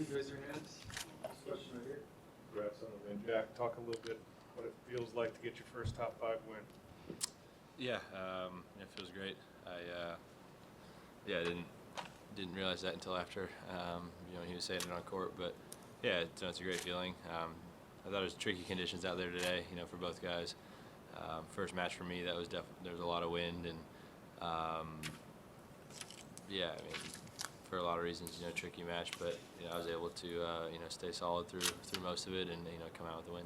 Please raise your hands. This question right here. Congrats on the win, Jack. Talk a little bit what it feels like to get your first top 5 win. Yeah, it feels great. I didn't realize that until after he was saying it on court, but yeah, it's a great feeling. I thought it was tricky conditions out there today, for both guys. First match for me, there was a lot of wind, and for a lot of reasons, tricky match, but I was able to stay solid through most of it, and come out with the win.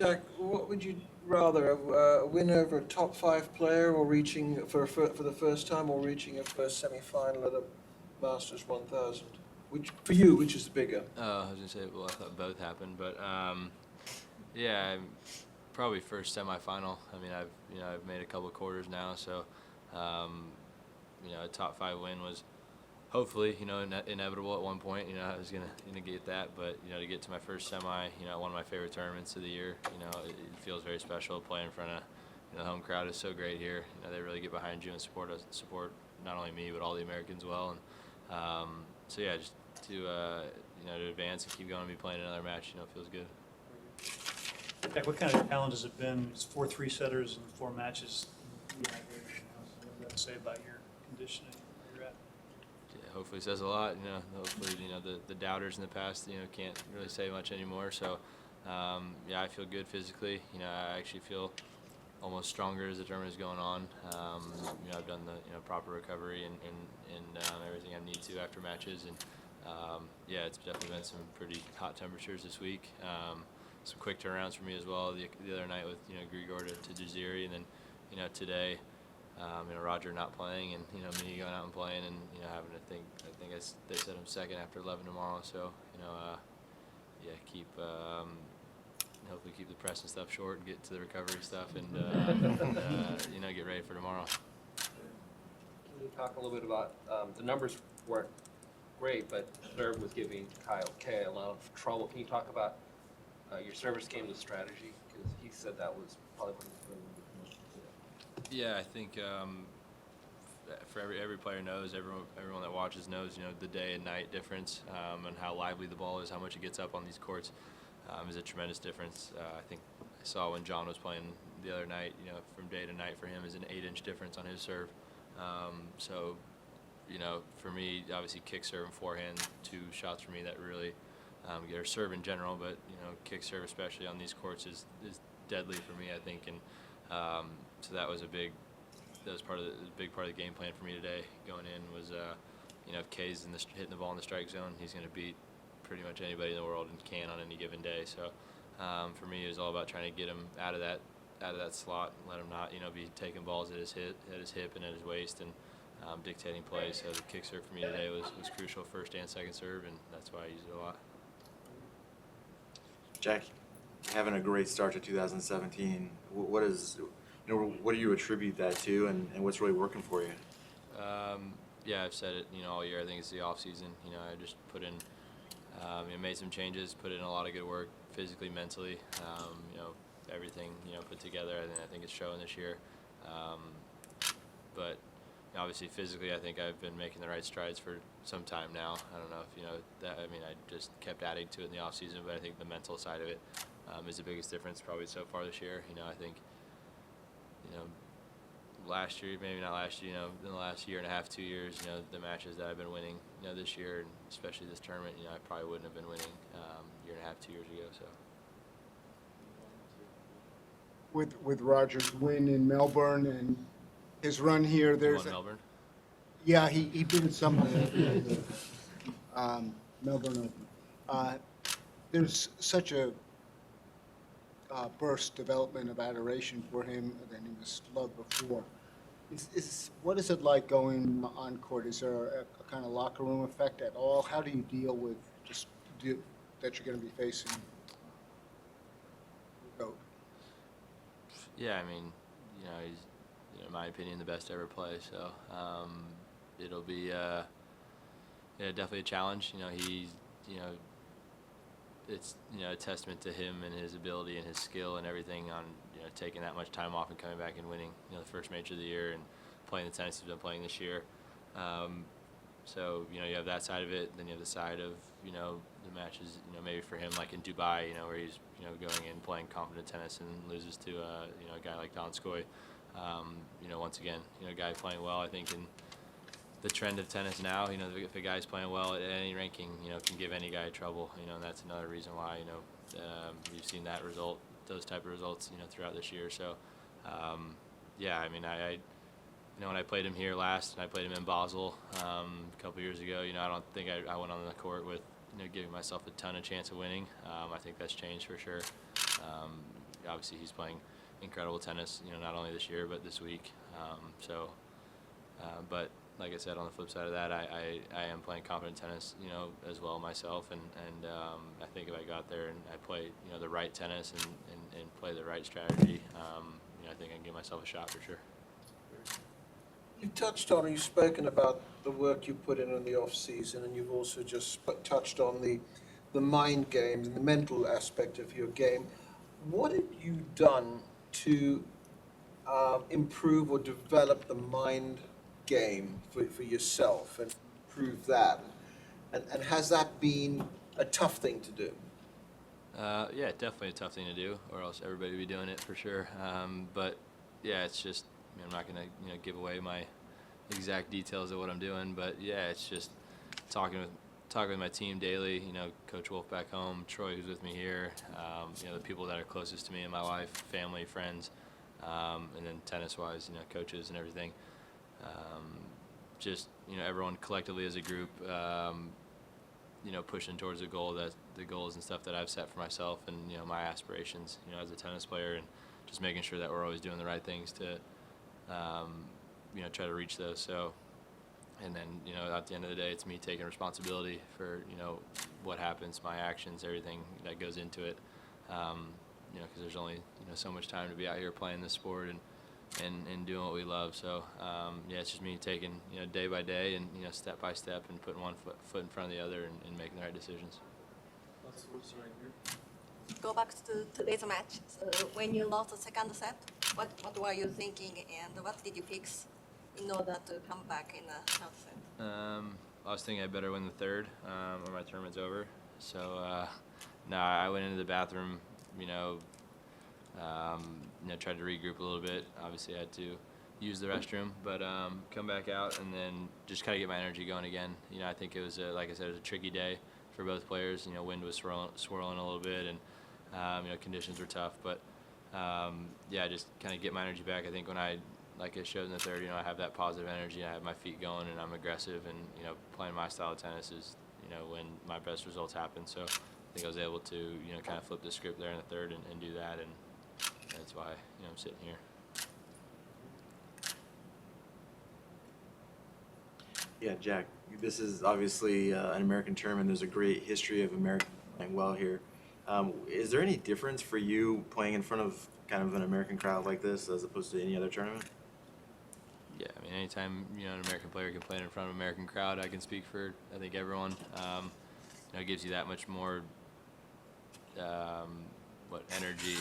Jack, what would you rather, a win over a top 5 player, or reaching for the first time, or reaching a first semi-final at a Masters 1000? Which for you, which is bigger? I was gonna say, well, I thought both happened, but probably first semifinal. I mean, I've made a couple of quarters now, so a top 5 win was hopefully inevitable at one point. I was gonna get that, but to get to my first semi, one of my favorite tournaments of the year. It feels very special. Playing in front of the home crowd is so great here. They really get behind you and support not only me but all the Americans well. And so yeah, just to advance and keep going and be playing another match, feels good. Jack, what kind of challenge has it been? It's 4 3-setters in 4 matches. What does that say about your conditioning, where you're at? Yeah, hopefully it says a lot. Hopefully the doubters in the past can't really say much anymore. So I feel good physically. I actually feel almost stronger as the tournament is going on. I've done the proper recovery and everything I need to after matches, and it's definitely been some pretty hot temperatures this week. Some quick turnarounds for me as well. The other night with Grigor to Jaziri, and then today Roger not playing, and me going out and playing, and having to think. They said I'm second after 11 tomorrow, so keep hopefully keep the press and stuff short and get to the recovery stuff, and get ready for tomorrow. Can you talk a little bit about the numbers weren't great, but serve was giving Kei a lot of trouble. Can you talk about your service game, the strategy? Because he said that was probably what he was doing. Yeah, I think for every player knows, everyone that watches knows, the day and night difference, and how lively the ball is, how much it gets up on these courts, is a tremendous difference. I think I saw when John was playing the other night, from day to night for him is an 8-inch difference on his serve. So, for me, obviously kick, serve, and forehand, 2 shots for me that really get our serve in general, but kick, serve, especially on these courts, is deadly for me, I think, and so that was big part of the game plan for me today. Going in was, if Kei's hitting the ball in the strike zone, he's going to beat pretty much anybody in the world and can on any given day. So for me, it was all about trying to get him out of that slot and let him not be taking balls at his hip and at his waist, and dictating play. So the kick serve for me today was crucial, first and second serve, and that's why I used it a lot. Jack, having a great start to 2017, what do you attribute that to, and what's really working for you? I've said it, all year. I think it's the off season. I just put in, made some changes, put in a lot of good work, physically, mentally. Everything, put together. I think it's showing this year. But obviously, physically, I think I've been making the right strides for some time now. I don't know if you know that. I just kept adding to it in the off season, but I think the mental side of it is the biggest difference probably so far this year. I think last year, maybe not last year, in the last year and a half, 2 years, the matches that I've been winning, this year, and especially this tournament, I probably wouldn't have been winning year and a half, 2 years ago. So. With Roger's win in Melbourne and his run here, there's Melbourne. Yeah, he did some Melbourne Open. There's such a burst development of adoration for him than he was loved before. What is it like going on court? Is there a kind of locker room effect at all? How do you deal with that you're going to be facing the GOAT? Yeah, he's, in my opinion, the best to ever play. So it'll be definitely a challenge. It's a testament to him and his ability and his skill and everything on taking that much time off and coming back and winning the first major of the year and playing the tennis he's been playing this year. So, you have that side of it. Then you have the side of, the matches, maybe for him, like in Dubai, where he's, going in playing confident tennis and loses to, a guy like Donskoy. Once again, a guy playing well, I think in the trend of tennis now, if a guy's playing well at any ranking, can give any guy trouble, and that's another reason why, you've seen that result, those type of results, throughout this year. So, yeah, I mean, I when I played him here last, and I played him in Basel a couple years ago, I don't think I went on the court with, giving myself a ton of chance of winning. I think that's changed for sure. Obviously, he's playing incredible tennis, not only this year, but this week. But like I said, on the flip side of that, I am playing confident tennis, as well myself, and I think if I got there and I play, the right tennis and play the right strategy, I think I can give myself a shot for sure. You've touched on, you've spoken about the work you put in the off season, and you've also just touched on the mind games and the mental aspect of your game. What have you done to improve or develop the mind game for yourself and improve that? And has that been a tough thing to do? Yeah, definitely a tough thing to do, or else everybody would be doing it for sure. But yeah, it's just, I'm not gonna give away my exact details of what I'm doing, but yeah, it's just talking with my team daily. Coach Wolf back home, Troy who's with me here, the people that are closest to me in my life, family, friends, and then tennis-wise, coaches and everything. Just everyone collectively as a group, pushing towards the goals and stuff that I've set for myself, and my aspirations, as a tennis player, and just making sure that we're always doing the right things to, try to reach those. So, and then at the end of the day, it's me taking responsibility for what happens, my actions, everything that goes into it. Because there's only so much time to be out here playing this sport and doing what we love. So yeah, it's just me taking day by day and step by step and putting one foot in front of the other and making the right decisions. Let's right here. Go back to today's match. So when you lost the second set, what were you thinking, and what did you fix in order to come back in the third set? I was thinking I better win the third, or my tournament's over. So no, I went into the bathroom, tried to regroup a little bit. Obviously, I had to use the restroom, but come back out and then just kind of get my energy going again. I think it was, like I said, it was a tricky day for both players. Wind was swirling a little bit, and conditions were tough. But yeah, just kind of get my energy back. I think when like I showed in the third, I have that positive energy. I have my feet going, and I'm aggressive, and playing my style of tennis is when my best results happen. So I think I was able to kind of flip the script there in the third and do that, and that's why I'm sitting here. Yeah, Jack, this is obviously an American tournament. There's a great history of Americans playing well here. Is there any difference for you playing in front of kind of an American crowd like this as opposed to any other tournament? Yeah, I mean, anytime an American player can play in front of an American crowd, I can speak for I think everyone. It gives you that much more energy,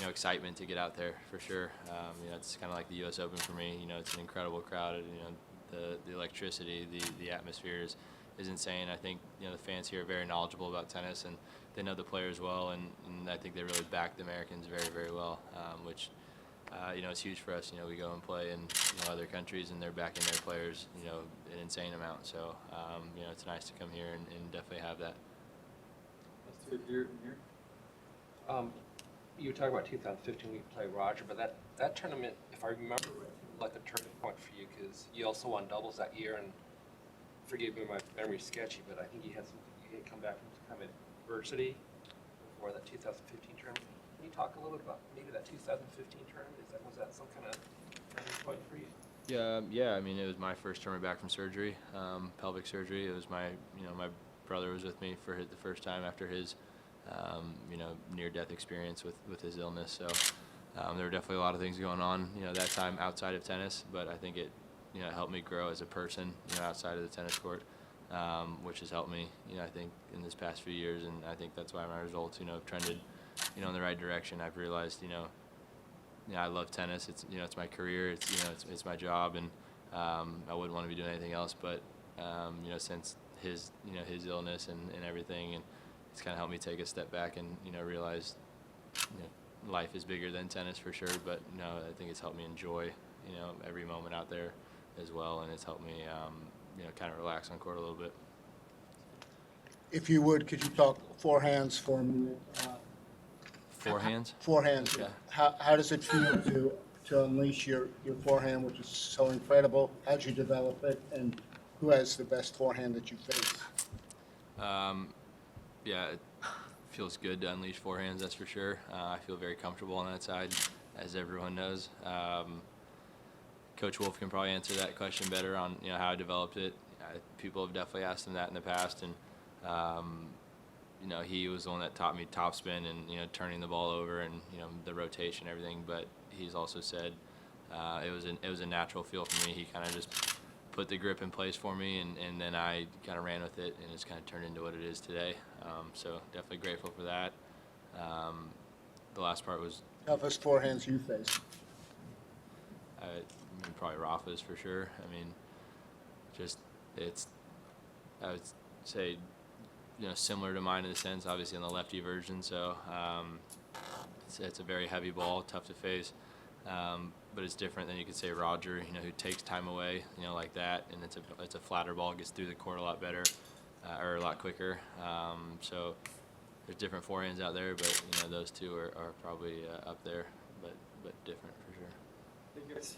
excitement to get out there for sure. It's kind of like the U.S. Open for me. It's an incredible crowd. The electricity, the atmosphere is insane. I think the fans here are very knowledgeable about tennis, and they know the players well, and I think they really back the Americans very, very well, which it's huge for us. We go and play in other countries, and they're backing their players an insane amount. So it's nice to come here and definitely have that. Let's do it here and here. You were talking about 2015 we played Roger, but that tournament, if I remember right, like a turning point for you, because you also won doubles that year, and forgive me, my memory's sketchy, but I think you had come back from some kind of adversity before that 2015 tournament. Can you talk a little bit about maybe that 2015 tournament? Was that some kind of turning point for you? Yeah. I mean, it was my first tournament back from surgery, pelvic surgery. It was my brother was with me for the first time after his, near-death experience with his illness. So there were definitely a lot of things going on, that time outside of tennis. But I think it, helped me grow as a person, outside of the tennis court, which has helped me, I think, in this past few years. And I think that's why my results, have trended, in the right direction. I've realized, I love tennis. It's, it's my career. It's, it's my job, and I wouldn't want to be doing anything else. But you know, since his illness and everything, and it's kind of helped me take a step back and realize life is bigger than tennis for sure. But I think it's helped me enjoy every moment out there as well, and it's helped me kind of relax on court a little bit. If you would, could you talk forehands for a minute? Forehands? Forehands. Okay. How does it feel to unleash your forehand, which is so incredible? How'd you develop it, and who has the best forehand that you face? Yeah, it feels good to unleash forehands, that's for sure. I feel very comfortable on that side, as everyone knows. Coach Wolf can probably answer that question better on how I developed it. People have definitely asked him that in the past, and he was the one that taught me topspin and turning the ball over and the rotation, everything. But he's also said it was a natural feel for me. He kind of just put the grip in place for me, and then I kind of ran with it, and it's kind of turned into what it is today. So definitely grateful for that. The last part was Toughest forehands you face? probably Rafa's for sure. I mean, I would say similar to mine in a sense, obviously on the lefty version. So it's a very heavy ball, tough to face. But it's different than you could say Roger, who takes time away, like that, and it's a flatter ball, gets through the court a lot better, or a lot quicker. So there's different forehands out there, but those two are probably up there, but different for sure. Hey guys.